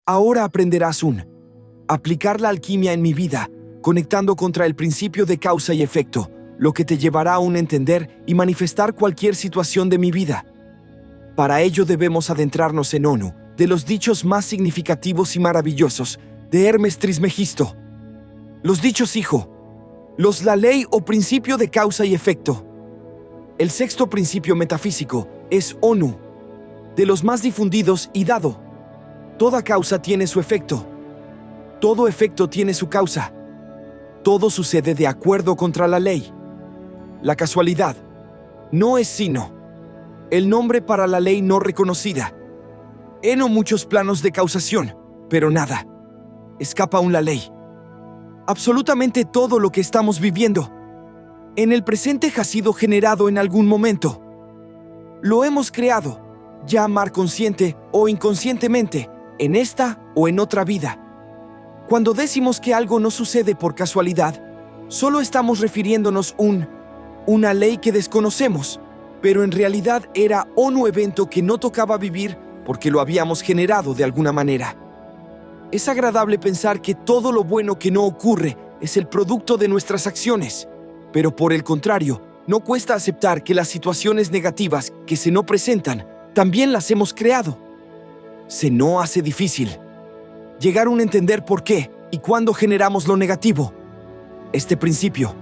Ahora aprenderás aplicar la alquimia en mi vida, conectando contra el principio de causa y efecto, lo que te llevará a entender y manifestar cualquier situación de mi vida. Para ello debemos adentrarnos en ONU, de los dichos más significativos y maravillosos de Hermes Trismegisto. Los dichos, hijo. La ley o principio de causa y efecto. El sexto principio metafísico es ONU, de los más difundidos y dado. Toda causa tiene su efecto. Todo efecto tiene su causa. Todo sucede de acuerdo contra la ley. La casualidad no es sino el nombre para la ley no reconocida. Heno muchos planos de causación, pero nada escapa aún la ley. Absolutamente todo lo que estamos viviendo en el presente ha sido generado en algún momento. Lo hemos creado, ya mar consciente o inconscientemente, en esta o en otra vida. Cuando decimos que algo no sucede por casualidad, solo estamos refiriéndonos una ley que desconocemos, pero en realidad era un evento que no tocaba vivir porque lo habíamos generado de alguna manera. Es agradable pensar que todo lo bueno que no ocurre es el producto de nuestras acciones, pero por el contrario, no cuesta aceptar que las situaciones negativas que se nos presentan también las hemos creado. Se nos hace difícil llegar a entender por qué y cuándo generamos lo negativo. Este principio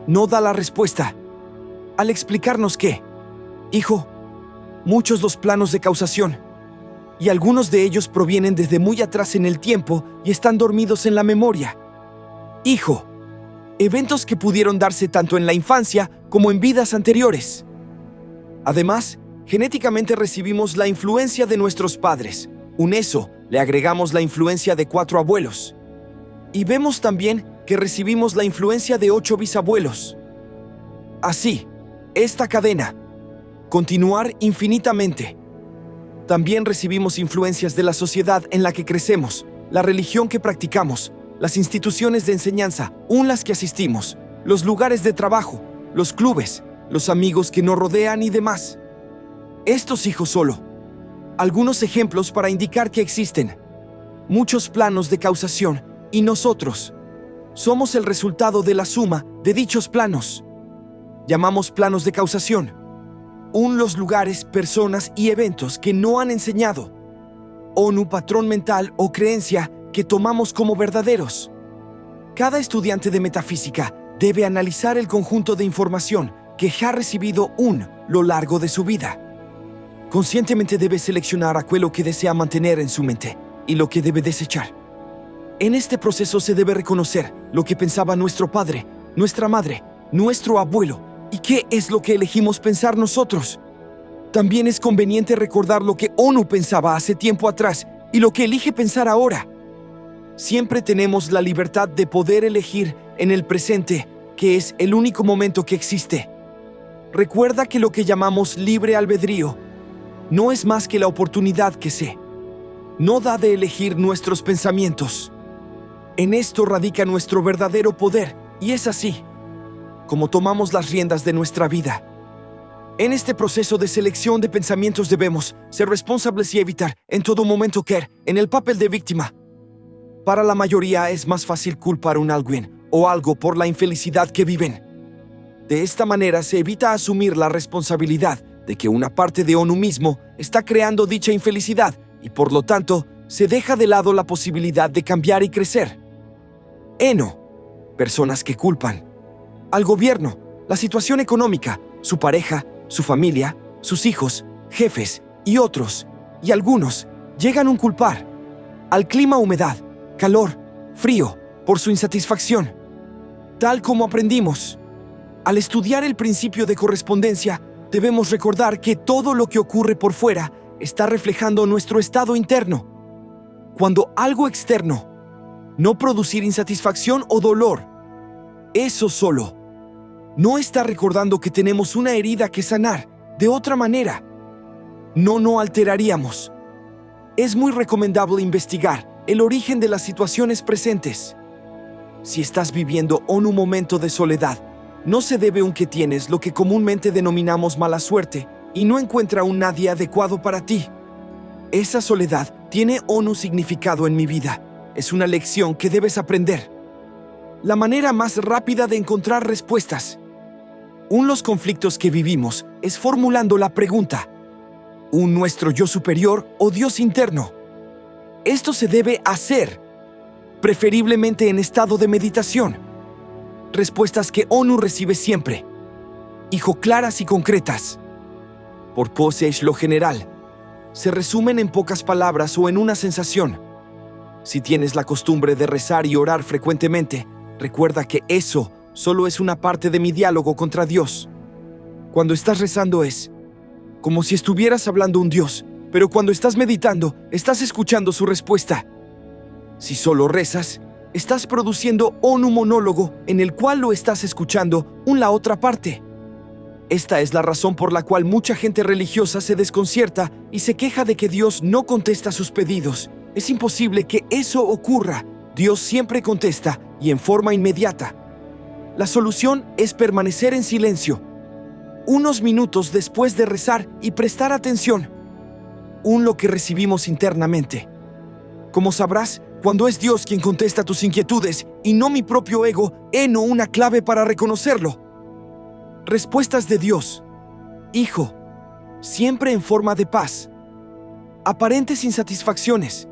no da la respuesta al explicarnos que, hijo, muchos los planos de causación, y algunos de ellos provienen desde muy atrás en el tiempo y están dormidos en la memoria. Hijo, eventos que pudieron darse tanto en la infancia como en vidas anteriores. Además, genéticamente recibimos la influencia de nuestros padres. Eso le agregamos la influencia de 4 abuelos. Y vemos también que recibimos la influencia de 8 bisabuelos. Así, esta cadena, continuar infinitamente. También recibimos influencias de la sociedad en la que crecemos, la religión que practicamos, las instituciones de enseñanza, las que asistimos, los lugares de trabajo, los clubes, los amigos que nos rodean y demás. Estos, hijos, solo algunos ejemplos para indicar que existen muchos planos de causación y nosotros somos el resultado de la suma de dichos planos. Llamamos planos de causación los lugares, personas y eventos que no han enseñado, un patrón mental o creencia que tomamos como verdaderos. Cada estudiante de metafísica debe analizar el conjunto de información que ha recibido lo largo de su vida. Conscientemente debe seleccionar aquello que desea mantener en su mente y lo que debe desechar. En este proceso se debe reconocer lo que pensaba nuestro padre, nuestra madre, nuestro abuelo, y qué es lo que elegimos pensar nosotros. También es conveniente recordar lo que ONU pensaba hace tiempo atrás y lo que elige pensar ahora. Siempre tenemos la libertad de poder elegir en el presente, que es el único momento que existe. Recuerda que lo que llamamos libre albedrío no es más que la oportunidad que no da de elegir nuestros pensamientos. En esto radica nuestro verdadero poder, y es así como tomamos las riendas de nuestra vida. En este proceso de selección de pensamientos debemos ser responsables y evitar en todo momento caer en el papel de víctima. Para la mayoría es más fácil culpar a alguien o algo por la infelicidad que viven. De esta manera se evita asumir la responsabilidad de que una parte de uno mismo está creando dicha infelicidad y por lo tanto se deja de lado la posibilidad de cambiar y crecer. Personas que culpan al gobierno, la situación económica, su pareja, su familia, sus hijos, jefes y otros, y algunos llegan a culpar al clima, humedad, calor, frío, por su insatisfacción. Tal como aprendimos, al estudiar el principio de correspondencia, debemos recordar que todo lo que ocurre por fuera está reflejando nuestro estado interno. Cuando algo externo no producir insatisfacción o dolor, eso solo no está recordando que tenemos una herida que sanar. De otra manera, no alteraríamos. Es muy recomendable investigar el origen de las situaciones presentes. Si estás viviendo un momento de soledad, no se debe a que tienes lo que comúnmente denominamos mala suerte y no encuentra un nadie adecuado para ti. Esa soledad ¿Tiene ONU significado en mi vida? Es una lección que debes aprender. La manera más rápida de encontrar respuestas. Los conflictos que vivimos es formulando la pregunta: ¿nuestro yo superior o Dios interno? Esto se debe hacer, preferiblemente en estado de meditación. Respuestas que ONU recibe siempre. Hijo, claras y concretas. Por Posech, lo general, se resumen en pocas palabras o en una sensación. Si tienes la costumbre de rezar y orar frecuentemente, recuerda que eso solo es una parte de mi diálogo contra Dios. Cuando estás rezando es como si estuvieras hablando a un Dios, pero cuando estás meditando, estás escuchando su respuesta. Si solo rezas, estás produciendo un monólogo en el cual lo estás escuchando la otra parte. Esta es la razón por la cual mucha gente religiosa se desconcierta y se queja de que Dios no contesta sus pedidos. Es imposible que eso ocurra. Dios siempre contesta y en forma inmediata. La solución es permanecer en silencio, unos minutos después de rezar y prestar atención. Lo que recibimos internamente. Como sabrás, cuando es Dios quien contesta tus inquietudes y no mi propio ego, una clave para reconocerlo. Respuestas de Dios. Hijo, siempre en forma de paz. Aparentes insatisfacciones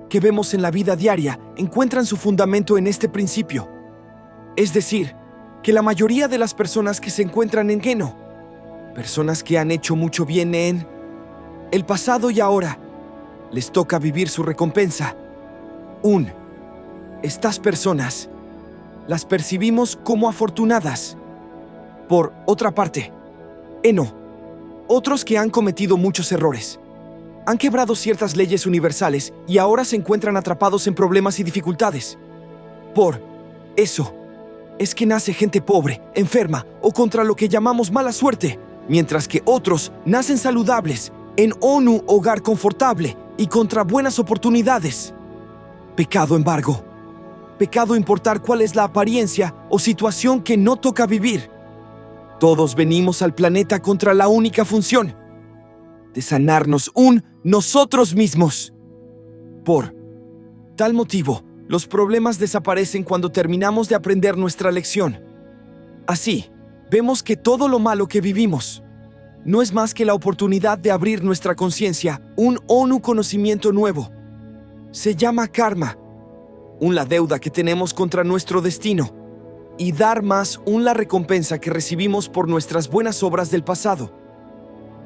que vemos en la vida diaria encuentran su fundamento en este principio. Es decir, que la mayoría de las personas que se encuentran en Geno, personas que han hecho mucho bien en el pasado y ahora, les toca vivir su recompensa. Estas personas las percibimos como afortunadas. Por otra parte, otros que han cometido muchos errores, han quebrado ciertas leyes universales y ahora se encuentran atrapados en problemas y dificultades. Por eso, es que nace gente pobre, enferma o contra lo que llamamos mala suerte, mientras que otros nacen saludables, en un hogar confortable y contra buenas oportunidades. Pecado, embargo. Pecado importar cuál es la apariencia o situación que no toca vivir. Todos venimos al planeta contra la única función de sanarnos nosotros mismos. Por tal motivo, los problemas desaparecen cuando terminamos de aprender nuestra lección. Así, vemos que todo lo malo que vivimos no es más que la oportunidad de abrir nuestra conciencia, un conocimiento nuevo. Se llama karma, la deuda que tenemos contra nuestro destino, y dar más la recompensa que recibimos por nuestras buenas obras del pasado.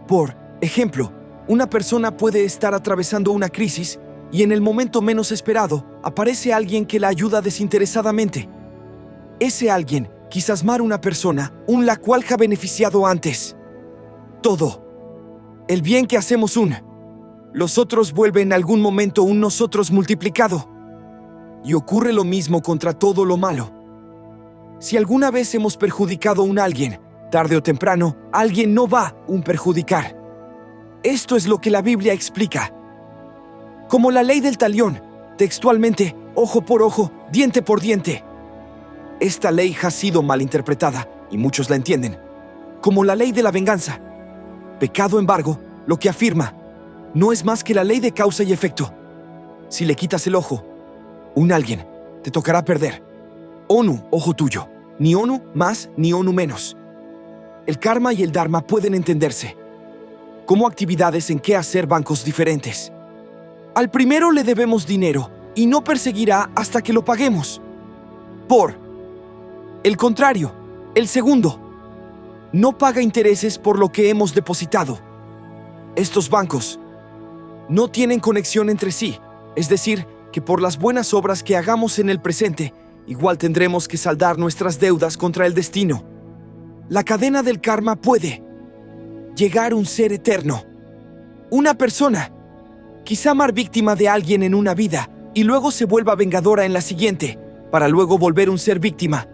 Por ejemplo, una persona puede estar atravesando una crisis y en el momento menos esperado aparece alguien que la ayuda desinteresadamente. Ese alguien quizás más una persona, la cual ha beneficiado antes. Todo el bien que hacemos los otros vuelve en algún momento nosotros multiplicado. Y ocurre lo mismo contra todo lo malo. Si alguna vez hemos perjudicado a alguien, tarde o temprano, alguien no va a perjudicar. Esto es lo que la Biblia explica. Como la ley del talión, textualmente, ojo por ojo, diente por diente. Esta ley ha sido mal interpretada, y muchos la entienden, como la ley de la venganza. Pecado, embargo, lo que afirma, no es más que la ley de causa y efecto. Si le quitas el ojo, alguien te tocará perder. Ojo tuyo, ni más ni menos. El karma y el dharma pueden entenderse como actividades en que hacer bancos diferentes. Al primero le debemos dinero y no perseguirá hasta que lo paguemos. Por el contrario, el segundo no paga intereses por lo que hemos depositado. Estos bancos no tienen conexión entre sí, es decir, que por las buenas obras que hagamos en el presente, igual tendremos que saldar nuestras deudas contra el destino. La cadena del karma puede llegar a un ser eterno. Una persona, quizá más víctima de alguien en una vida, y luego se vuelva vengadora en la siguiente, para luego volver un ser víctima.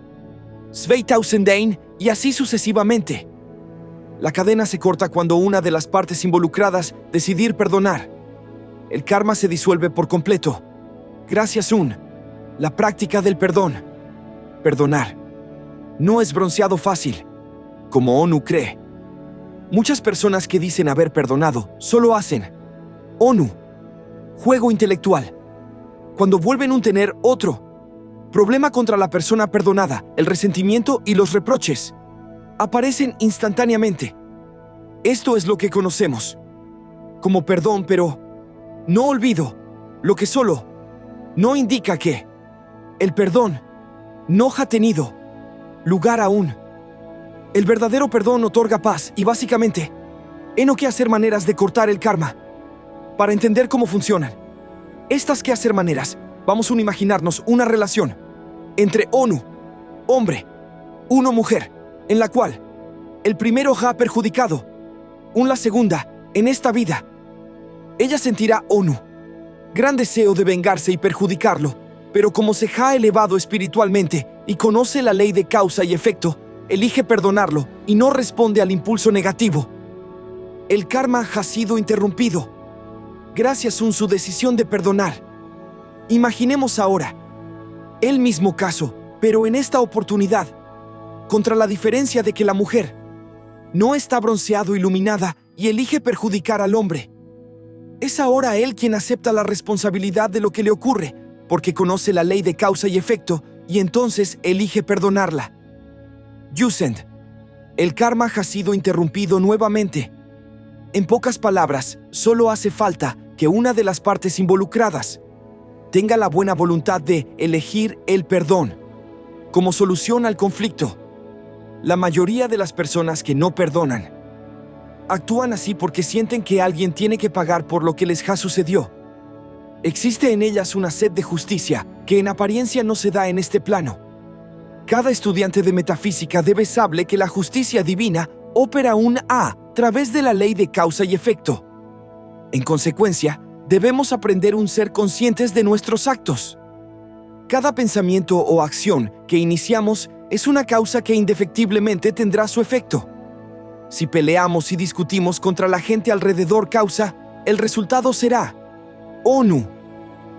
2000 Dain, y así sucesivamente. La cadena se corta cuando una de las partes involucradas decidir perdonar. El karma se disuelve por completo. Gracias la práctica del perdón. Perdonar no es bronceado fácil, como ONU cree. Muchas personas que dicen haber perdonado solo hacen juego intelectual. Cuando vuelven a tener otro problema contra la persona perdonada, el resentimiento y los reproches aparecen instantáneamente. Esto es lo que conocemos como perdón, pero no olvido, lo que solo no indica que el perdón no ha tenido lugar aún. El verdadero perdón otorga paz y básicamente, no que hacer maneras de cortar el karma para entender cómo funcionan. Estas que hacer maneras, vamos a imaginarnos una relación entre ONU, hombre, uno mujer, en la cual el primero ha perjudicado la segunda en esta vida. Ella sentirá ONU gran deseo de vengarse y perjudicarlo, pero como se ha elevado espiritualmente y conoce la ley de causa y efecto, elige perdonarlo y no responde al impulso negativo. El karma ha sido interrumpido gracias a su decisión de perdonar. Imaginemos ahora el mismo caso, pero en esta oportunidad, contra la diferencia de que la mujer no está bronceado iluminada y elige perjudicar al hombre. Es ahora él quien acepta la responsabilidad de lo que le ocurre, porque conoce la ley de causa y efecto, y entonces elige perdonarla. Yusend, el karma ha sido interrumpido nuevamente. En pocas palabras, solo hace falta que una de las partes involucradas tenga la buena voluntad de elegir el perdón como solución al conflicto. La mayoría de las personas que no perdonan actúan así porque sienten que alguien tiene que pagar por lo que les ha sucedido. Existe en ellas una sed de justicia que en apariencia no se da en este plano. Cada estudiante de metafísica debe saber que la justicia divina opera a través de la ley de causa y efecto. En consecuencia, debemos aprender a ser conscientes de nuestros actos. Cada pensamiento o acción que iniciamos es una causa que indefectiblemente tendrá su efecto. Si peleamos y discutimos contra la gente alrededor causa, el resultado será ONU,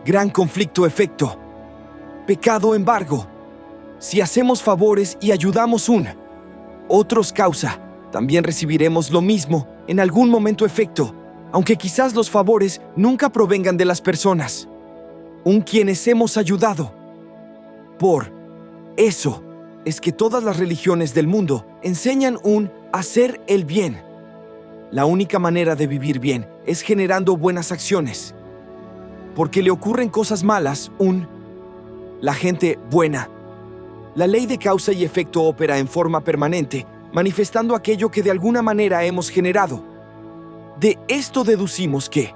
gran conflicto-efecto. Pecado embargo. Si hacemos favores y ayudamos otros causa, también recibiremos lo mismo en algún momento efecto, aunque quizás los favores nunca provengan de las personas quienes hemos ayudado. Por eso es que todas las religiones del mundo enseñan hacer el bien. La única manera de vivir bien es generando buenas acciones. Porque le ocurren cosas malas, la gente buena. La ley de causa y efecto opera en forma permanente, manifestando aquello que de alguna manera hemos generado. De esto deducimos que,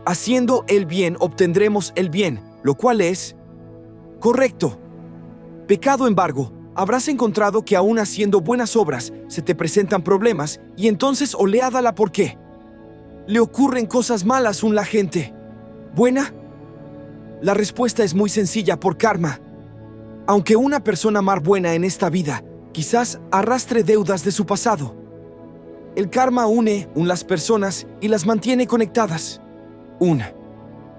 haciendo el bien obtendremos el bien, lo cual es correcto. Pecado embargo, habrás encontrado que aún haciendo buenas obras se te presentan problemas y entonces oleádala por qué. ¿Le ocurren cosas malas la gente buena? La respuesta es muy sencilla: por karma. Aunque una persona más buena en esta vida quizás arrastre deudas de su pasado, el karma une las personas y las mantiene conectadas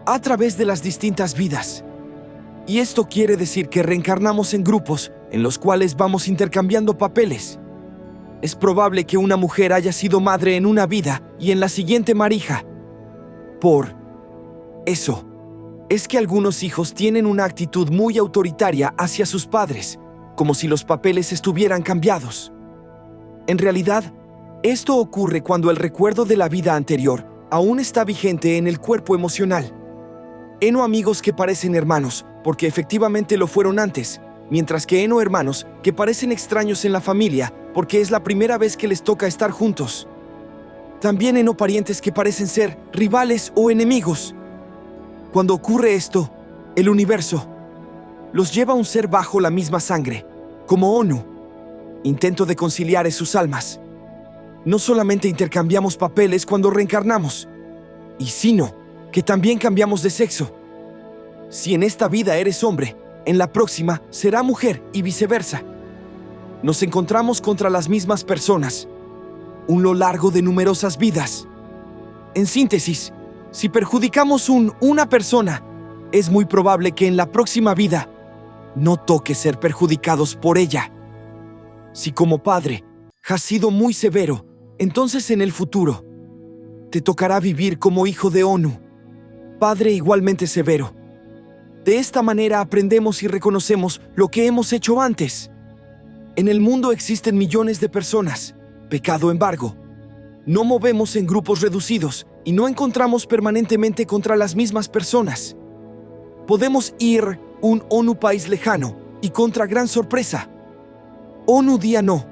a través de las distintas vidas. Y esto quiere decir que reencarnamos en grupos en los cuales vamos intercambiando papeles. Es probable que una mujer haya sido madre en una vida y en la siguiente marija. Por eso es que algunos hijos tienen una actitud muy autoritaria hacia sus padres, como si los papeles estuvieran cambiados. En realidad, esto ocurre cuando el recuerdo de la vida anterior aún está vigente en el cuerpo emocional. Heno amigos que parecen hermanos, porque efectivamente lo fueron antes, mientras que heno hermanos que parecen extraños en la familia, porque es la primera vez que les toca estar juntos. También heno parientes que parecen ser rivales o enemigos. Cuando ocurre esto, el universo los lleva a un ser bajo la misma sangre, como ONU. Intento de conciliar sus almas. No solamente intercambiamos papeles cuando reencarnamos, sino que también cambiamos de sexo. Si en esta vida eres hombre, en la próxima será mujer y viceversa. Nos encontramos contra las mismas personas, lo largo de numerosas vidas. En síntesis, si perjudicamos una persona, es muy probable que en la próxima vida no toque ser perjudicados por ella. Si como padre has sido muy severo, entonces en el futuro te tocará vivir como hijo de ONU. Padre igualmente severo. De esta manera aprendemos y reconocemos lo que hemos hecho antes. En el mundo existen millones de personas. Pecado embargo. No movemos en grupos reducidos y no encontramos permanentemente contra las mismas personas. Podemos ir un ONU país lejano y contra gran sorpresa. ONU día no.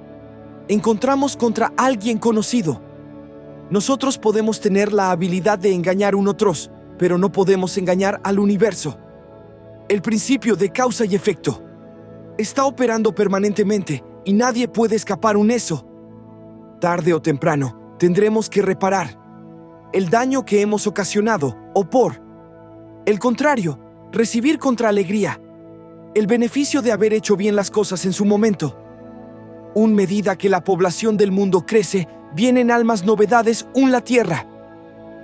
Encontramos contra alguien conocido. Nosotros podemos tener la habilidad de engañar un otros, pero no podemos engañar al universo. El principio de causa y efecto está operando permanentemente y nadie puede escapar un eso. Tarde o temprano, tendremos que reparar el daño que hemos ocasionado o por el contrario, recibir contra alegría el beneficio de haber hecho bien las cosas en su momento. En medida que la población del mundo crece, vienen almas novedades en la Tierra.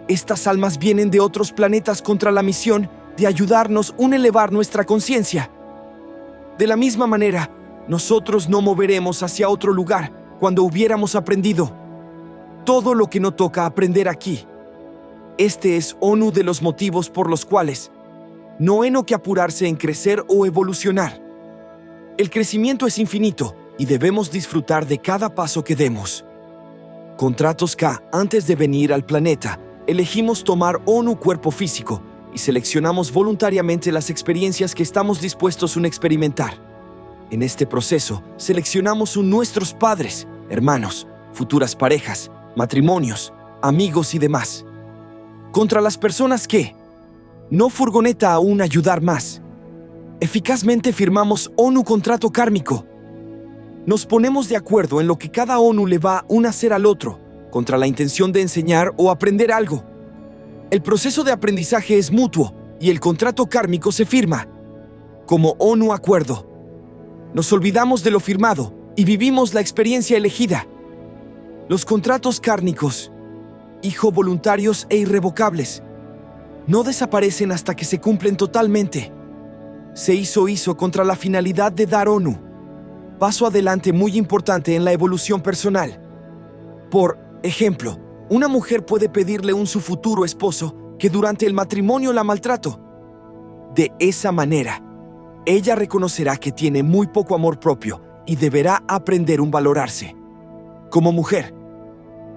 Estas almas vienen de otros planetas contra la misión de ayudarnos a elevar nuestra conciencia. De la misma manera, nosotros no moveremos hacia otro lugar cuando hubiéramos aprendido todo lo que no toca aprender aquí. Este es uno de los motivos por los cuales no hay que apurarse en crecer o evolucionar. El crecimiento es infinito y debemos disfrutar de cada paso que demos. Contratos K. Antes de venir al planeta, elegimos tomar un cuerpo físico y seleccionamos voluntariamente las experiencias que estamos dispuestos a experimentar. En este proceso, seleccionamos nuestros padres, hermanos, futuras parejas, matrimonios, amigos y demás. Contra las personas que no furgoneta aún ayudar más. Eficazmente firmamos ONU contrato kármico. Nos ponemos de acuerdo en lo que cada ONU le va a hacer al otro, contra la intención de enseñar o aprender algo. El proceso de aprendizaje es mutuo y el contrato kármico se firma como ONU acuerdo. Nos olvidamos de lo firmado y vivimos la experiencia elegida. Los contratos kármicos, hijo voluntarios e irrevocables, no desaparecen hasta que se cumplen totalmente. Se hizo contra la finalidad de dar ONU. Paso adelante muy importante en la evolución personal. Por ejemplo, una mujer puede pedirle a su futuro esposo que durante el matrimonio la maltrató. De esa manera, ella reconocerá que tiene muy poco amor propio y deberá aprender a valorarse como mujer.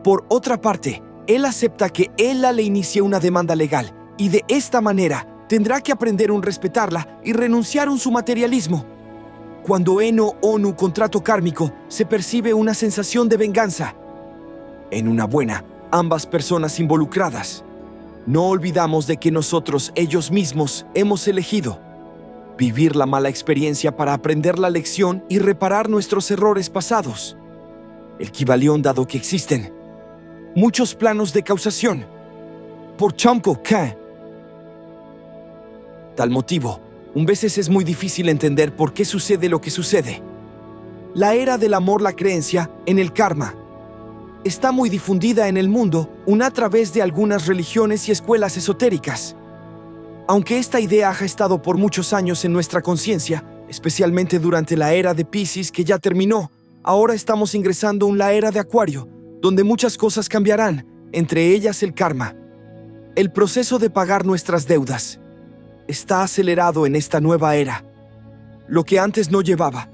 Por otra parte, él acepta que ella le inicie una demanda legal y de esta manera tendrá que aprender a respetarla y renunciar a su materialismo. Cuando eno ONU contrato kármico, se percibe una sensación de venganza. En una buena, ambas personas involucradas. No olvidamos de que nosotros, ellos mismos, hemos elegido vivir la mala experiencia para aprender la lección y reparar nuestros errores pasados. El Kybalión, dado que existen muchos planos de causación. Por Chomko K. Tal motivo, veces es muy difícil entender por qué sucede lo que sucede. La era del amor, la creencia en el karma, está muy difundida en el mundo, a través de algunas religiones y escuelas esotéricas. Aunque esta idea ha estado por muchos años en nuestra conciencia, especialmente durante la era de Piscis que ya terminó, ahora estamos ingresando en la era de Acuario, donde muchas cosas cambiarán, entre ellas el karma. El proceso de pagar nuestras deudas está acelerado en esta nueva era. Lo que antes no llevaba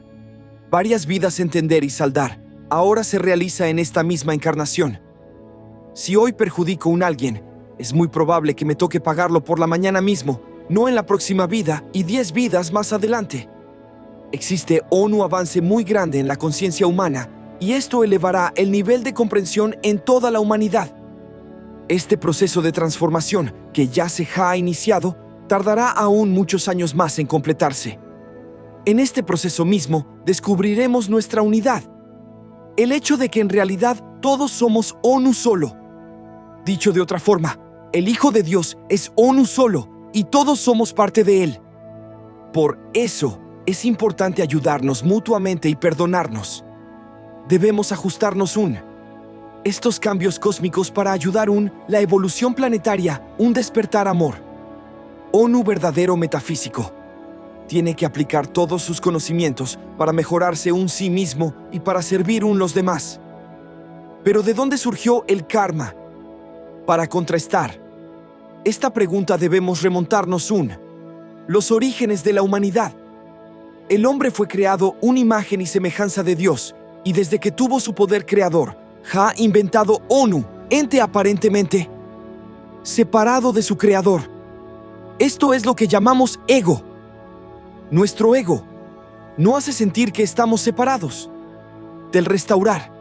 varias vidas entender y saldar, ahora se realiza en esta misma encarnación. Si hoy perjudico a alguien, es muy probable que me toque pagarlo por la mañana mismo, no en la próxima vida y 10 vidas más adelante. Existe un avance muy grande en la conciencia humana y esto elevará el nivel de comprensión en toda la humanidad. Este proceso de transformación, que ya se ha iniciado, tardará aún muchos años más en completarse. En este proceso mismo, descubriremos nuestra unidad. El hecho de que en realidad todos somos ONU solo. Dicho de otra forma, el Hijo de Dios es ONU solo y todos somos parte de Él. Por eso, es importante ayudarnos mutuamente y perdonarnos. Debemos ajustarnos estos cambios cósmicos para ayudar la evolución planetaria, despertar amor. ONU verdadero metafísico. Tiene que aplicar todos sus conocimientos para mejorarse sí mismo y para servir los demás. Pero ¿de dónde surgió el karma? Para contrastar esta pregunta debemos remontarnos los orígenes de la humanidad. El hombre fue creado una imagen y semejanza de Dios, y desde que tuvo su poder creador, ha inventado ONU, ente aparentemente separado de su creador. Esto es lo que llamamos ego. Nuestro ego no hace sentir que estamos separados del restaurar.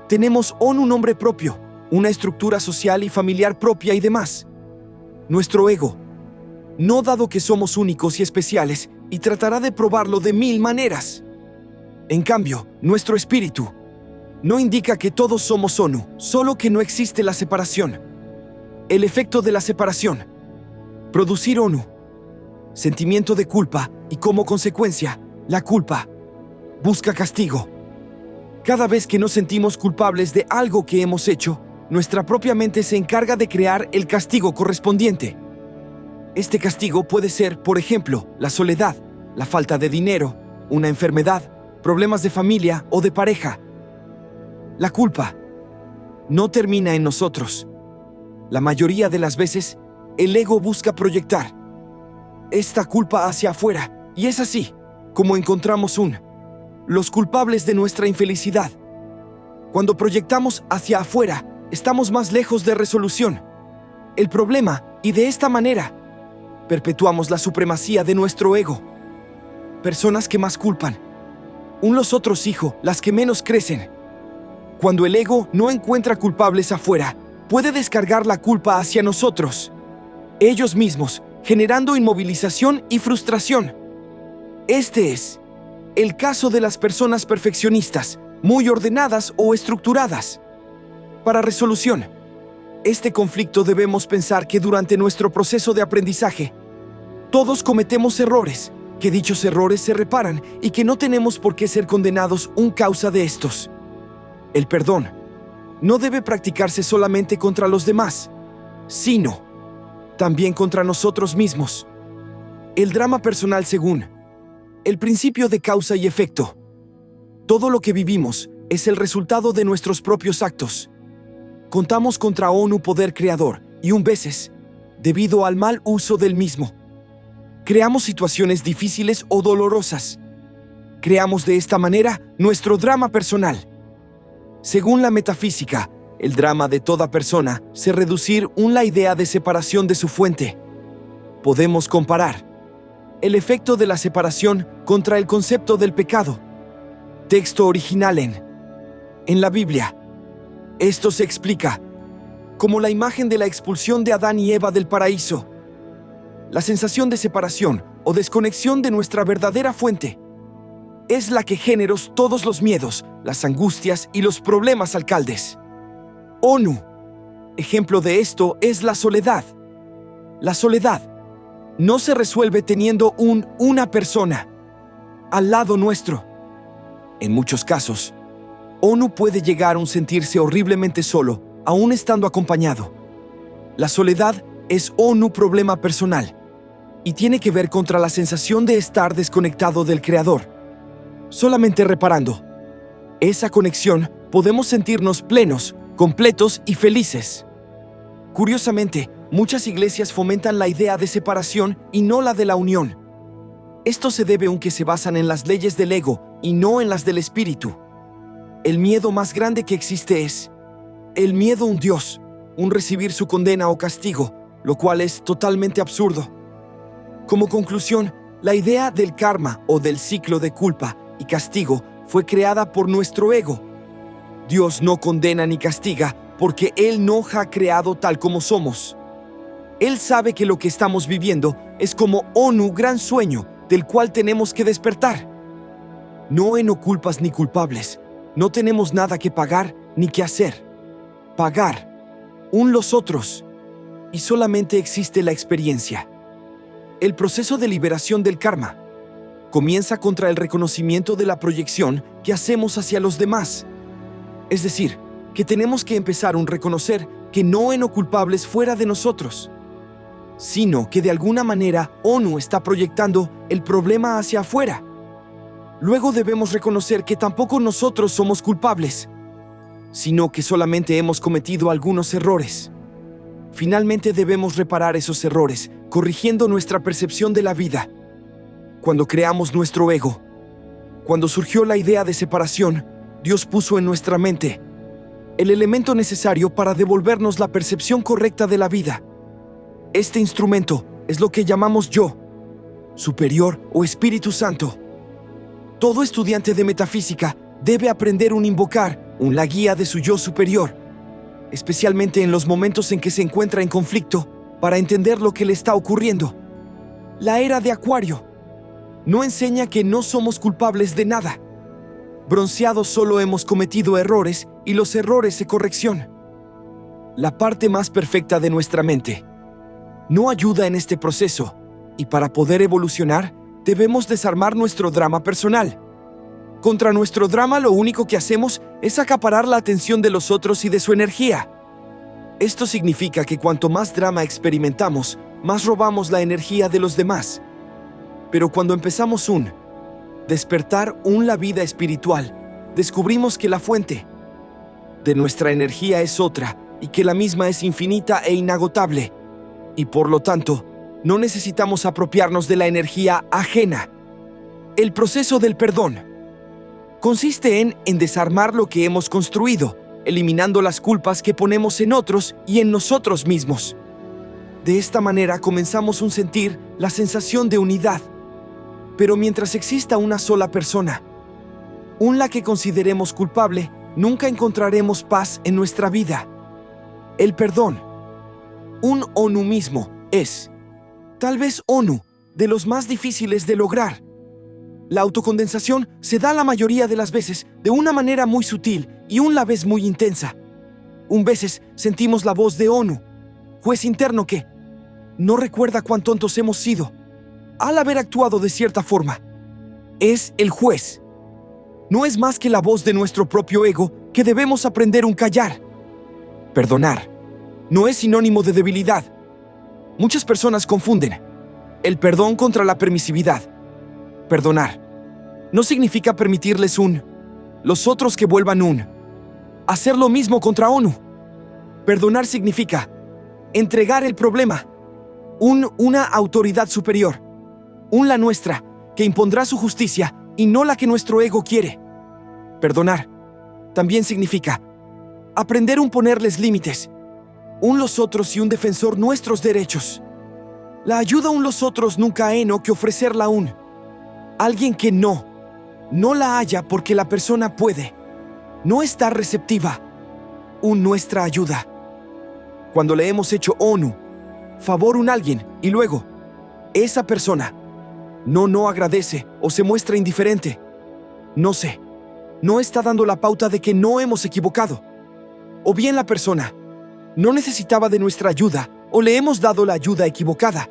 Tenemos un nombre propio, una estructura social y familiar propia y demás. Nuestro ego, no dado que somos únicos y especiales, y tratará de probarlo de 1000 maneras. En cambio, nuestro espíritu no indica que todos somos ONU, solo que no existe la separación. El efecto de la separación: producir ONU, sentimiento de culpa, y como consecuencia, la culpa busca castigo. Cada vez que nos sentimos culpables de algo que hemos hecho, nuestra propia mente se encarga de crear el castigo correspondiente. Este castigo puede ser, por ejemplo, la soledad, la falta de dinero, una enfermedad, problemas de familia o de pareja. La culpa no termina en nosotros. La mayoría de las veces, el ego busca proyectar esta culpa hacia afuera, y es así como encontramos los culpables de nuestra infelicidad. Cuando proyectamos hacia afuera, estamos más lejos de resolución el problema, y de esta manera perpetuamos la supremacía de nuestro ego. Personas que más culpan, los otros las que menos crecen. Cuando el ego no encuentra culpables afuera, puede descargar la culpa hacia nosotros, ellos mismos, generando inmovilización y frustración. Este es el caso de las personas perfeccionistas, muy ordenadas o estructuradas. Para resolución este conflicto debemos pensar que durante nuestro proceso de aprendizaje, todos cometemos errores, que dichos errores se reparan y que no tenemos por qué ser condenados causa de estos. El perdón no debe practicarse solamente contra los demás, sino también contra nosotros mismos. El drama personal según el principio de causa y efecto. Todo lo que vivimos es el resultado de nuestros propios actos. Contamos contra un poder creador y veces, debido al mal uso del mismo, creamos situaciones difíciles o dolorosas. Creamos de esta manera nuestro drama personal. Según la metafísica, el drama de toda persona se reducir la idea de separación de su fuente. Podemos comparar el efecto de la separación contra el concepto del pecado. Texto original en la Biblia. Esto se explica como la imagen de la expulsión de Adán y Eva del paraíso. La sensación de separación o desconexión de nuestra verdadera fuente es la que genera todos los miedos, las angustias y los problemas alcaldes. ONU. Ejemplo de esto es la soledad. La soledad no se resuelve teniendo una persona al lado nuestro. En muchos casos, ONU puede llegar a sentirse horriblemente solo, aún estando acompañado. La soledad es un problema personal y tiene que ver contra la sensación de estar desconectado del Creador. Solamente reparando esa conexión podemos sentirnos plenos, completos y felices. Curiosamente, muchas iglesias fomentan la idea de separación y no la de la unión. Esto se debe a que se basan en las leyes del ego y no en las del espíritu. El miedo más grande que existe es el miedo a un Dios, recibir su condena o castigo, lo cual es totalmente absurdo. Como conclusión, la idea del karma o del ciclo de culpa y castigo fue creada por nuestro ego. Dios no condena ni castiga porque Él no ha creado tal como somos. Él sabe que lo que estamos viviendo es como un gran sueño del cual tenemos que despertar. No hay no culpas ni culpables. No tenemos nada que pagar ni que hacer. Pagar los otros. Y solamente existe la experiencia. El proceso de liberación del karma comienza contra el reconocimiento de la proyección que hacemos hacia los demás. Es decir, que tenemos que empezar a reconocer que no hay no culpables fuera de nosotros, sino que de alguna manera ONU está proyectando el problema hacia afuera. Luego debemos reconocer que tampoco nosotros somos culpables, sino que solamente hemos cometido algunos errores. Finalmente debemos reparar esos errores, corrigiendo nuestra percepción de la vida. Cuando creamos nuestro ego, cuando surgió la idea de separación, Dios puso en nuestra mente el elemento necesario para devolvernos la percepción correcta de la vida. Este instrumento es lo que llamamos yo, superior o Espíritu Santo. Todo estudiante de metafísica debe aprender a invocar la guía de su yo superior, especialmente en los momentos en que se encuentra en conflicto, para entender lo que le está ocurriendo. La era de Acuario no enseña que no somos culpables de nada. Bronceados solo hemos cometido errores y los errores se corrección. La parte más perfecta de nuestra mente no ayuda en este proceso, y para poder evolucionar, debemos desarmar nuestro drama personal. Contra nuestro drama lo único que hacemos es acaparar la atención de los otros y de su energía. Esto significa que cuanto más drama experimentamos, más robamos la energía de los demás. Pero cuando empezamos despertar la vida espiritual, descubrimos que la fuente de nuestra energía es otra y que la misma es infinita e inagotable. Y por lo tanto, no necesitamos apropiarnos de la energía ajena. El proceso del perdón consiste en desarmar lo que hemos construido, eliminando las culpas que ponemos en otros y en nosotros mismos. De esta manera comenzamos a sentir la sensación de unidad. Pero mientras exista una sola persona, la que consideremos culpable, nunca encontraremos paz en nuestra vida. El perdón, ONU mismo, es, tal vez de los más difíciles de lograr. La autocondensación se da la mayoría de las veces de una manera muy sutil y la vez muy intensa. Veces sentimos la voz de juez interno que no recuerda cuán tontos hemos sido al haber actuado de cierta forma. Es el juez. No es más que la voz de nuestro propio ego que debemos aprender a callar. Perdonar no es sinónimo de debilidad. Muchas personas confunden el perdón contra la permisividad. Perdonar no significa permitirles los otros que vuelvan hacer lo mismo contra Perdonar significa entregar el problema una autoridad superior, la nuestra, que impondrá su justicia y no la que nuestro ego quiere. Perdonar también significa aprender a ponerles límites, los otros y un defensor nuestros derechos. La ayuda los otros nunca que ofrecerla alguien que no la haya porque la persona puede no estar receptiva nuestra ayuda. Cuando le hemos hecho favor a alguien y luego esa persona no agradece o se muestra indiferente, no está dando la pauta de que no hemos equivocado. O bien la persona no necesitaba de nuestra ayuda o le hemos dado la ayuda equivocada.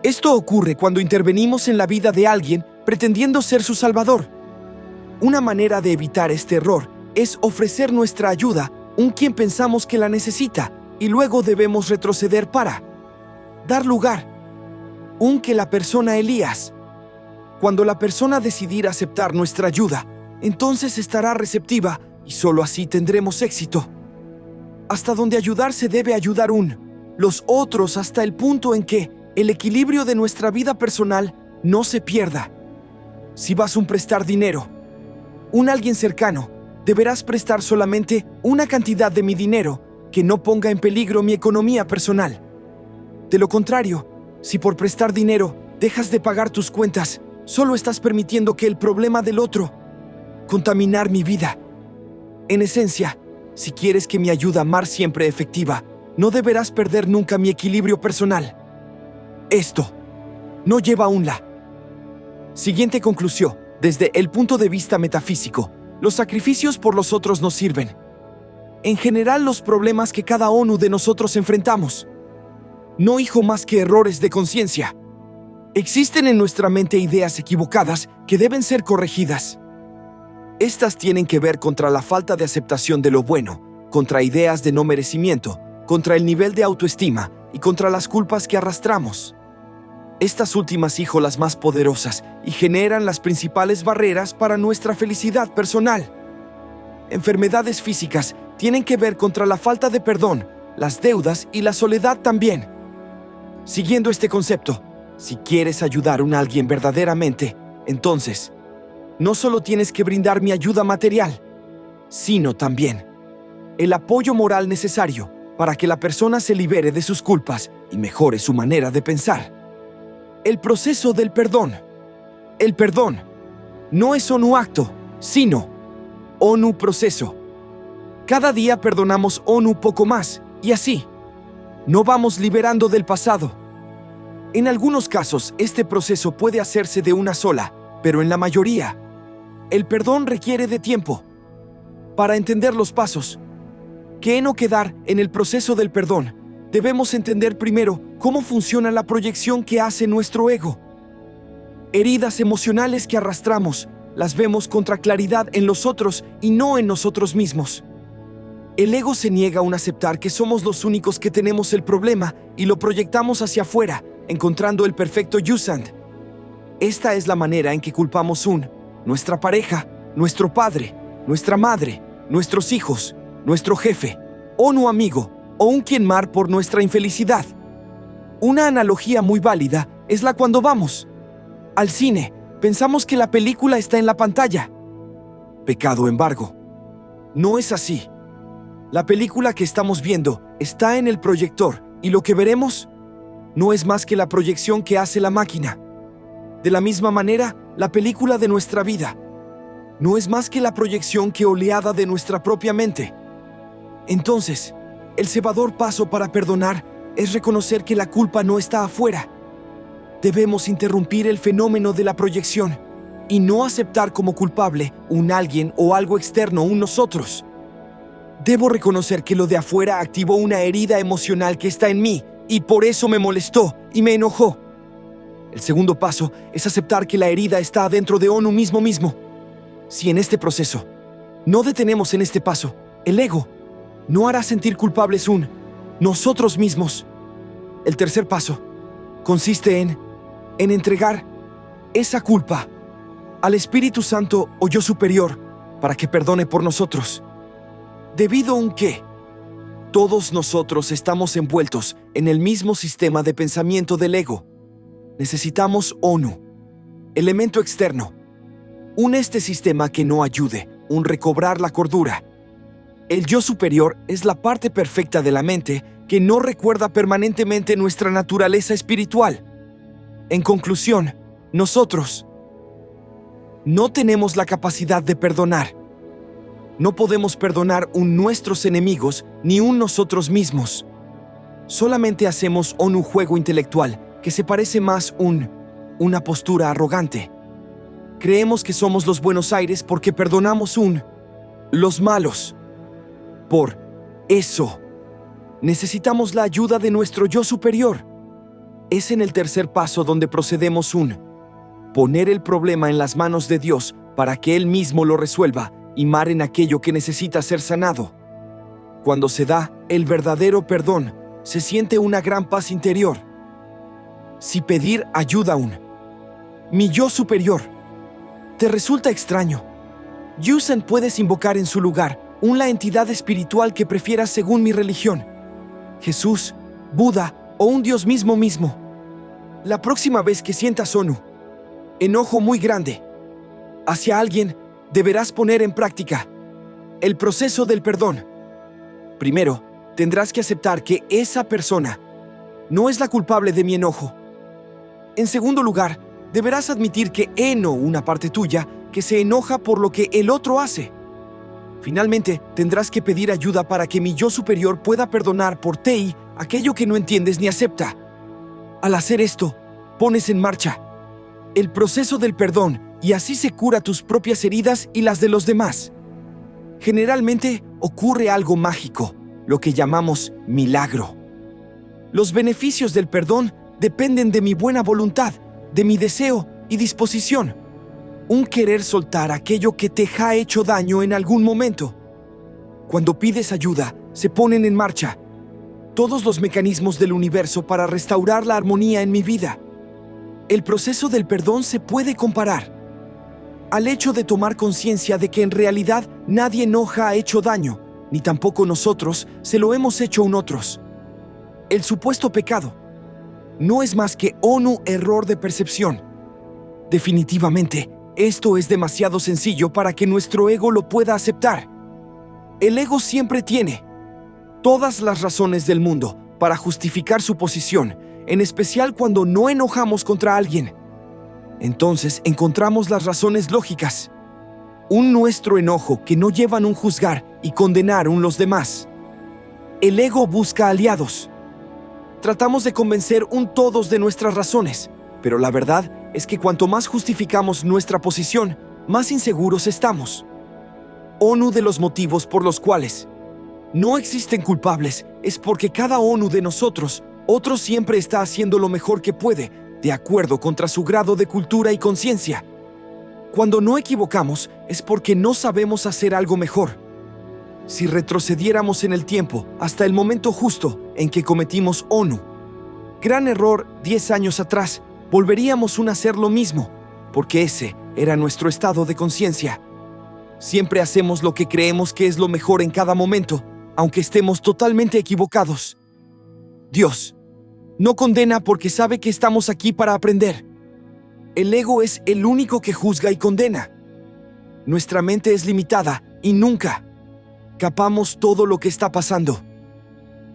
Esto ocurre cuando intervenimos en la vida de alguien pretendiendo ser su salvador. Una manera de evitar este error es ofrecer nuestra ayuda a quien pensamos que la necesita y luego debemos retroceder para dar lugar que la persona Elías. Cuando la persona decidirá aceptar nuestra ayuda, entonces estará receptiva y solo así tendremos éxito. Hasta donde ayudar se debe ayudar los otros hasta el punto en que el equilibrio de nuestra vida personal no se pierda. Si vas a prestar dinero alguien cercano, deberás prestar solamente una cantidad de mi dinero que no ponga en peligro mi economía personal. De lo contrario, si por prestar dinero dejas de pagar tus cuentas, solo estás permitiendo que el problema del otro contaminar mi vida. En esencia, si quieres que mi ayuda mar siempre efectiva, no deberás perder nunca mi equilibrio personal. Esto no lleva a la siguiente conclusión. Desde el punto de vista metafísico, los sacrificios por los otros nos sirven. En general, los problemas que cada uno de nosotros enfrentamos no hijo más que errores de conciencia. Existen en nuestra mente ideas equivocadas que deben ser corregidas. Estas tienen que ver contra la falta de aceptación de lo bueno, contra ideas de no merecimiento, contra el nivel de autoestima y contra las culpas que arrastramos. Estas últimas las más poderosas y generan las principales barreras para nuestra felicidad personal. Enfermedades físicas tienen que ver contra la falta de perdón, las deudas y la soledad también. Siguiendo este concepto, si quieres ayudar a alguien verdaderamente, entonces, no solo tienes que brindar mi ayuda material, sino también el apoyo moral necesario para que la persona se libere de sus culpas y mejore su manera de pensar. El proceso del perdón. El perdón no es ONU acto, sino ONU proceso. Cada día perdonamos ONU poco más, y así, no vamos liberando del pasado. En algunos casos, este proceso puede hacerse de una sola, pero en la mayoría, el perdón requiere de tiempo. Para entender los pasos que no quedar en el proceso del perdón, debemos entender primero cómo funciona la proyección que hace nuestro ego. Heridas emocionales que arrastramos, las vemos contra claridad en los otros y no en nosotros mismos. El ego se niega a aceptar que somos los únicos que tenemos el problema y lo proyectamos hacia afuera, encontrando el perfecto Yusand. Esta es la manera en que culpamos nuestra pareja, nuestro padre, nuestra madre, nuestros hijos, nuestro jefe, o un amigo, o un quien más por nuestra infelicidad. Una analogía muy válida es la cuando vamos al cine, pensamos que la película está en la pantalla. Pecado, embargo, no es así. La película que estamos viendo está en el proyector y lo que veremos no es más que la proyección que hace la máquina. De la misma manera, la película de nuestra vida no es más que la proyección que oleada de nuestra propia mente. Entonces, el cebador paso para perdonar es reconocer que la culpa no está afuera. Debemos interrumpir el fenómeno de la proyección y no aceptar como culpable un alguien o algo externo, un nosotros. Debo reconocer que lo de afuera activó una herida emocional que está en mí y por eso me molestó y me enojó. El segundo paso es aceptar que la herida está adentro de uno mismo. Si en este proceso no detenemos en este paso, el ego no hará sentir culpables nosotros mismos. El tercer paso consiste en entregar esa culpa al Espíritu Santo o yo superior para que perdone por nosotros. Debido a que todos nosotros estamos envueltos en el mismo sistema de pensamiento del ego, necesitamos ONU, elemento externo, este sistema que no ayude, recobrar la cordura. El yo superior es la parte perfecta de la mente que no recuerda permanentemente nuestra naturaleza espiritual. En conclusión, nosotros no tenemos la capacidad de perdonar. No podemos perdonar nuestros enemigos ni nosotros mismos. Solamente hacemos un juego intelectual que se parece más una postura arrogante. Creemos que somos los Buenos Aires porque perdonamos los malos. Por eso, necesitamos la ayuda de nuestro yo superior. Es en el tercer paso donde procedemos poner el problema en las manos de Dios para que Él mismo lo resuelva y mar en aquello que necesita ser sanado. Cuando se da el verdadero perdón, se siente una gran paz interior. Si pedir ayuda mi yo superior te resulta extraño, Yusen puedes invocar en su lugar la entidad espiritual que prefieras según mi religión, Jesús, Buda o un Dios mismo. La próxima vez que sientas enojo muy grande hacia alguien, deberás poner en práctica el proceso del perdón. Primero, tendrás que aceptar que esa persona no es la culpable de mi enojo. En segundo lugar, deberás admitir que una parte tuya que se enoja por lo que el otro hace. Finalmente, tendrás que pedir ayuda para que mi yo superior pueda perdonar por ti aquello que no entiendes ni acepta. Al hacer esto, pones en marcha el proceso del perdón y así se cura tus propias heridas y las de los demás. Generalmente ocurre algo mágico, lo que llamamos milagro. Los beneficios del perdón dependen de mi buena voluntad, de mi deseo y disposición. Querer soltar aquello que te ha hecho daño en algún momento. Cuando pides ayuda, se ponen en marcha todos los mecanismos del universo para restaurar la armonía en mi vida. El proceso del perdón se puede comparar al hecho de tomar conciencia de que en realidad nadie nos ha hecho daño, ni tampoco nosotros se lo hemos hecho a otros. El supuesto pecado no es más que un error de percepción. Definitivamente, esto es demasiado sencillo para que nuestro ego lo pueda aceptar. El ego siempre tiene todas las razones del mundo para justificar su posición, en especial cuando no enojamos contra alguien. Entonces encontramos las razones lógicas. Nuestro enojo que no llevan a juzgar y condenar a los demás. El ego busca aliados. Tratamos de convencer todos de nuestras razones, pero la verdad es que cuanto más justificamos nuestra posición, más inseguros estamos. Uno de los motivos por los cuales no existen culpables es porque cada uno de nosotros, otro siempre está haciendo lo mejor que puede, de acuerdo contra su grado de cultura y conciencia. Cuando no equivocamos es porque no sabemos hacer algo mejor. Si retrocediéramos en el tiempo hasta el momento justo en que cometimos gran error 10 años atrás, volveríamos a hacer lo mismo, porque ese era nuestro estado de conciencia. Siempre hacemos lo que creemos que es lo mejor en cada momento, aunque estemos totalmente equivocados. Dios no condena porque sabe que estamos aquí para aprender. El ego es el único que juzga y condena. Nuestra mente es limitada y nunca capamos todo lo que está pasando.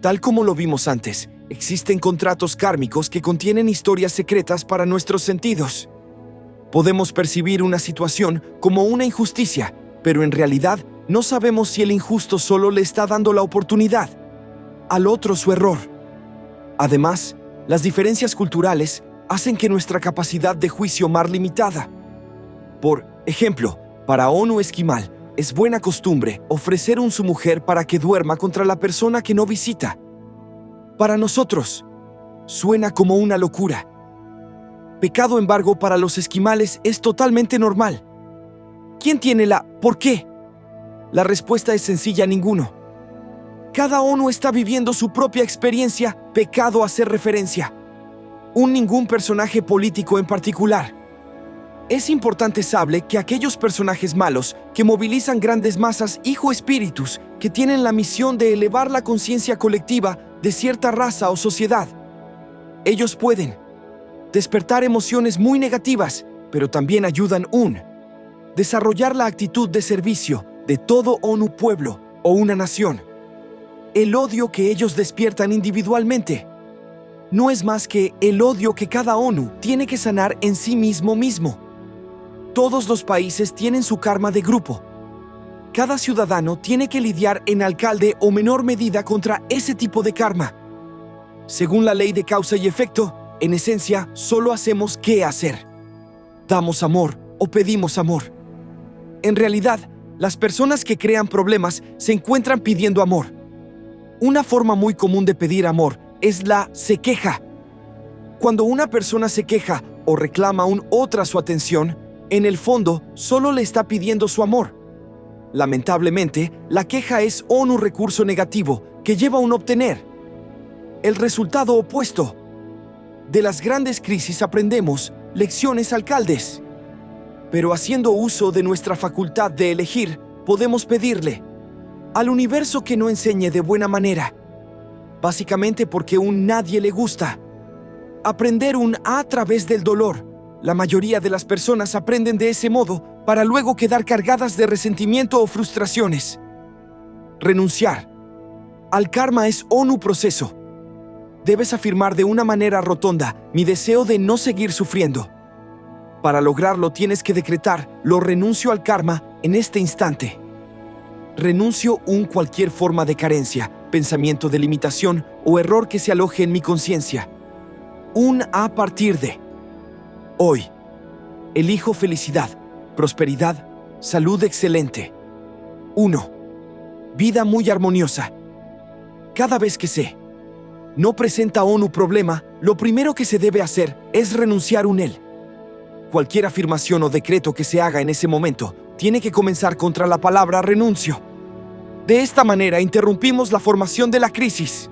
Tal como lo vimos antes, existen contratos kármicos que contienen historias secretas para nuestros sentidos. Podemos percibir una situación como una injusticia, pero en realidad no sabemos si el injusto solo le está dando la oportunidad al otro su error. Además, las diferencias culturales hacen que nuestra capacidad de juicio más limitada. Por ejemplo, para esquimal, es buena costumbre ofrecer su mujer para que duerma contra la persona que no visita. Para nosotros, suena como una locura. Pecado, embargo, para los esquimales es totalmente normal. ¿Quién tiene la por qué? La respuesta es sencilla: ninguno. Cada uno está viviendo su propia experiencia. Pecado hacer referencia ningún personaje político en particular. Es importante saber que aquellos personajes malos que movilizan grandes masas espíritus que tienen la misión de elevar la conciencia colectiva de cierta raza o sociedad. Ellos pueden despertar emociones muy negativas, pero también ayudan desarrollar la actitud de servicio de todo un pueblo o una nación. El odio que ellos despiertan individualmente no es más que el odio que cada uno tiene que sanar en sí mismo. Todos los países tienen su karma de grupo. Cada ciudadano tiene que lidiar en alcalde o menor medida contra ese tipo de karma. Según la ley de causa y efecto, en esencia, solo hacemos qué hacer. Damos amor o pedimos amor. En realidad, las personas que crean problemas se encuentran pidiendo amor. Una forma muy común de pedir amor es la se queja. Cuando una persona se queja o reclama a otra su atención, en el fondo solo le está pidiendo su amor. Lamentablemente, la queja es un recurso negativo que lleva a obtener el resultado opuesto. De las grandes crisis aprendemos lecciones alcaldes. Pero haciendo uso de nuestra facultad de elegir, podemos pedirle al universo que no enseñe de buena manera. Básicamente porque nadie le gusta aprender a través del dolor. La mayoría de las personas aprenden de ese modo para luego quedar cargadas de resentimiento o frustraciones. Renunciar al karma es un proceso. Debes afirmar de una manera rotonda mi deseo de no seguir sufriendo. Para lograrlo tienes que decretar: lo renuncio al karma en este instante. Renuncio cualquier forma de carencia, pensamiento de limitación o error que se aloje en mi conciencia. A partir de hoy, elijo felicidad, prosperidad, salud excelente. 1. Vida muy armoniosa. Cada vez que no presenta un problema, lo primero que se debe hacer es renunciar él. Cualquier afirmación o decreto que se haga en ese momento tiene que comenzar contra la palabra renuncio. De esta manera interrumpimos la formación de la crisis.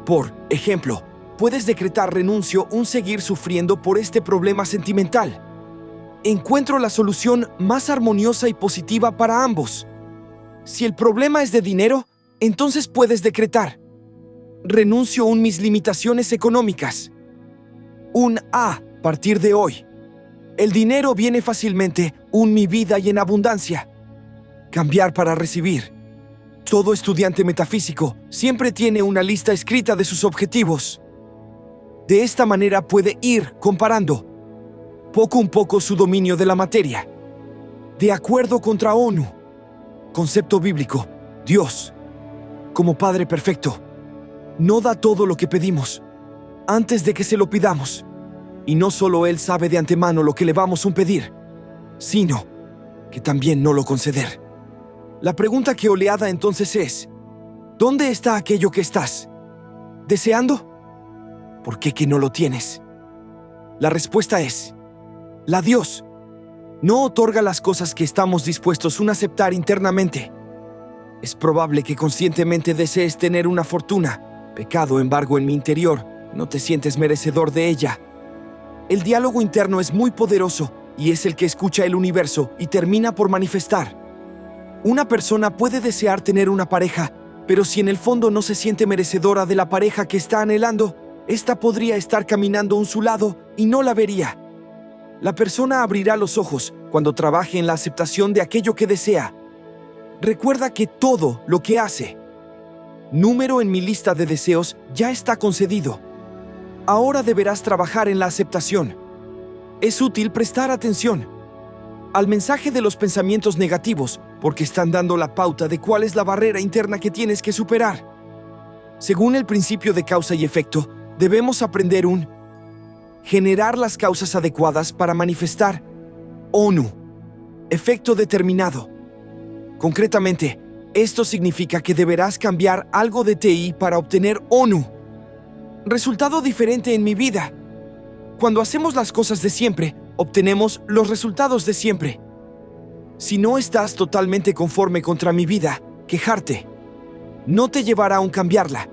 Por ejemplo, puedes decretar renuncio seguir sufriendo por este problema sentimental. Encuentro la solución más armoniosa y positiva para ambos. Si el problema es de dinero, entonces puedes decretar: renuncio a mis limitaciones económicas. A partir de hoy, el dinero viene fácilmente, mi vida y en abundancia. Cambiar para recibir. Todo estudiante metafísico siempre tiene una lista escrita de sus objetivos. De esta manera puede ir comparando poco a poco su dominio de la materia. De acuerdo contra ONU. Concepto bíblico: Dios, como Padre perfecto, no da todo lo que pedimos antes de que se lo pidamos. Y no solo Él sabe de antemano lo que le vamos a pedir, sino que también no lo conceder. La pregunta que oleada entonces es: ¿dónde está aquello que estás deseando? ¿Por qué que no lo tienes? La respuesta es: la Dios no otorga las cosas que estamos dispuestos a aceptar internamente. Es probable que conscientemente desees tener una fortuna, pecado, embargo, en mi interior, no te sientes merecedor de ella. El diálogo interno es muy poderoso y es el que escucha el universo y termina por manifestar. Una persona puede desear tener una pareja, pero si en el fondo no se siente merecedora de la pareja que está anhelando, ésta podría estar caminando a su lado y no la vería. La persona abrirá los ojos cuando trabaje en la aceptación de aquello que desea. Recuerda que todo lo que hace, número en mi lista de deseos, ya está concedido. Ahora deberás trabajar en la aceptación. Es útil prestar atención al mensaje de los pensamientos negativos, porque están dando la pauta de cuál es la barrera interna que tienes que superar. Según el principio de causa y efecto, debemos aprender generar las causas adecuadas para manifestar ONU, efecto determinado. Concretamente, esto significa que deberás cambiar algo de ti para obtener ONU, resultado diferente en mi vida. Cuando hacemos las cosas de siempre, obtenemos los resultados de siempre. Si no estás totalmente conforme contra mi vida, quejarte no te llevará a cambiarla.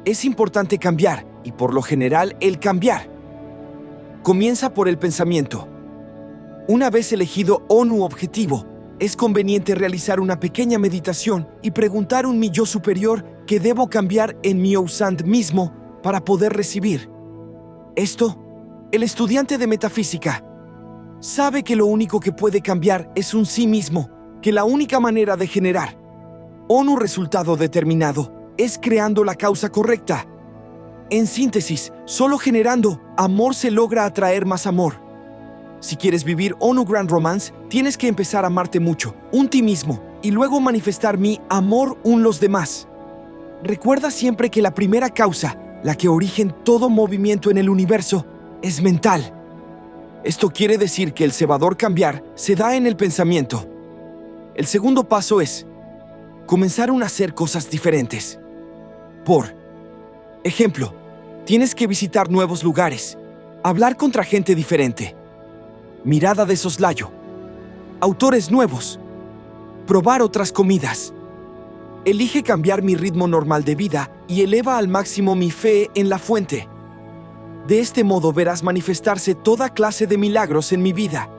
Es importante cambiar, y por lo general el cambiar comienza por el pensamiento. Una vez elegido ONU objetivo, es conveniente realizar una pequeña meditación y preguntar a mi yo superior qué debo cambiar en mi Ousand mismo para poder recibir. Esto, el estudiante de metafísica sabe que lo único que puede cambiar es sí mismo, que la única manera de generar ONU resultado determinado es creando la causa correcta. En síntesis, solo generando amor se logra atraer más amor. Si quieres vivir ONU Grand Romance, tienes que empezar a amarte mucho, ti mismo, y luego manifestar mi amor los demás. Recuerda siempre que la primera causa, la que origen todo movimiento en el universo, es mental. Esto quiere decir que el cebador cambiar se da en el pensamiento. El segundo paso es comenzar a hacer cosas diferentes. Por ejemplo, tienes que visitar nuevos lugares, hablar contra gente diferente, mirada de soslayo, autores nuevos, probar otras comidas. Elige cambiar mi ritmo normal de vida y eleva al máximo mi fe en la fuente. De este modo verás manifestarse toda clase de milagros en mi vida.